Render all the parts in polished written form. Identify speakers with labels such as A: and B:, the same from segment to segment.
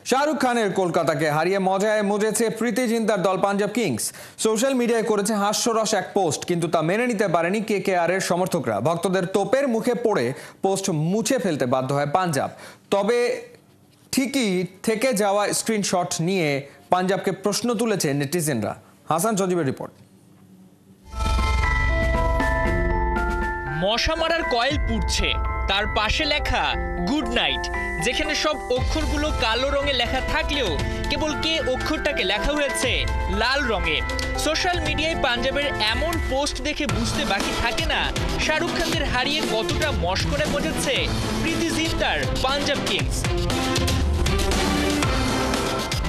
A: শাহরুখ খানের কলকাতাকে হারিয়ে মজায় মজেছে প্রীতি জিন্তার দল পাঞ্জাব কিংস। সোশ্যাল মিডিয়ায় করেছে হাস্যরস এক পোস্ট, কিন্তু তা মেনে নিতে পারেনি কেকেআর এর সমর্থকরা। ভক্তদের তোপের মুখে পড়ে পোস্ট মুছে ফেলতে বাধ্য হয় পাঞ্জাব। তবে ঠিকই থেকে যাওয়া স্ক্রিনশট নিয়ে পাঞ্জাবকে প্রশ্ন তুলেছে নেটিজেনরা। হাসান সজীবের রিপোর্ট।
B: মশা মারার কয়েল পুড়ছে, তার পাশে লেখা গুড নাইট, যেখানে সব অক্ষরগুলো কালো রঙে লেখা থাকলেও কেবল কে অক্ষরটাকে লেখা হয়েছে লাল রঙে। সোশ্যাল মিডিয়ায় পাঞ্জাবের এমন পোস্ট দেখে বুঝতে বাকি থাকে না শাহরুখ খানদের হারিয়ে কতটা মশকরা মজেছে প্রীতি জিন্তার পাঞ্জাব কিংস।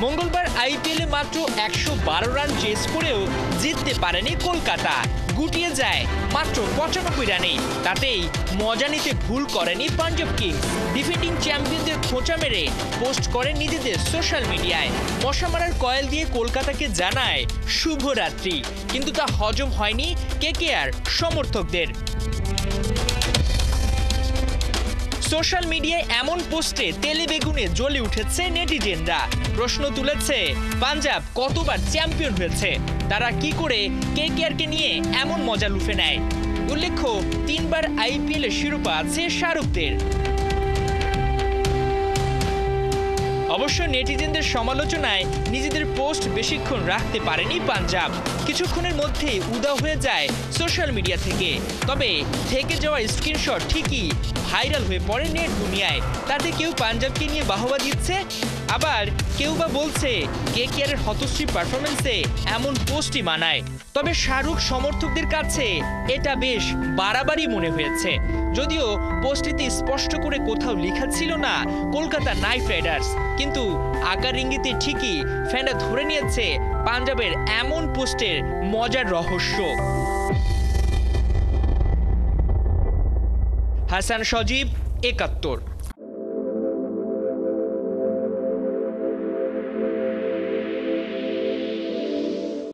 B: মঙ্গলবার আইপিএলে মাত্র 112 রান চেস করেও জিততে পারেনি কলকাতা, গুটিয়ে যায় মাত্র 95 রানেই। তাতেই মজা নিতে ভুল করেনি পাঞ্জাব কিংস। ডিফেন্ডিং চ্যাম্পিয়নদের খোঁচা মেরে পোস্ট করে নিজেদের সোশ্যাল মিডিয়ায়। মশা মারার কয়েল দিয়ে কলকাতাকে জানায় শুভরাত্রি, কিন্তু তা হজম হয়নি কেকেআর সমর্থকদের। সোশ্যাল মিডিয়ায় এমন পোস্টে তেলে বেগুনে জ্বলে উঠেছে নেটিজেনরা। প্রশ্ন তুলেছে পাঞ্জাব কতবার চ্যাম্পিয়ন হয়েছে, তারা কি করে কেকেআরকে নিয়ে এমন মজা লুফে নেয়। উল্লেখ্য 3 বার আইপিএল এর শিরোপা আছে শাহরুখদের। অবশ্য নেটিজেনদের সমালোচনায় নিজেদের পোস্ট বেশিক্ষণ রাখতে পারেনি পাঞ্জাব। কিছুক্ষণের মধ্যেই উধাও হয়ে যায় সোশ্যাল মিডিয়া থেকে। তবে থেকে যাওয়া স্ক্রিনশট ঠিকই ভাইরাল হয়ে পড়ে নেট দুনিয়ায়। তাতে কেউ পাঞ্জাবকে নিয়ে বাহবা দিচ্ছে, আবার কেউ বা বলছে কেকেআর এর হতশ্রী পারফরমেন্সে এমন পোস্টই মানায়। তবে শাহরুখ সমর্থকদের কাছে এটা বেশ বাড়াবাড়ি মনে হয়েছে। যদিও পোস্টটিতে স্পষ্ট করে কোথাও লেখা ছিল না কলকাতা নাইট রাইডার্স, কিন্তু আকার ইঙ্গিতে ঠিকই ফ্যানরা ধরে নিয়েছে পাঞ্জাবের এমন পোস্টের মজার রহস্য। হাসান সজীব, ৭১।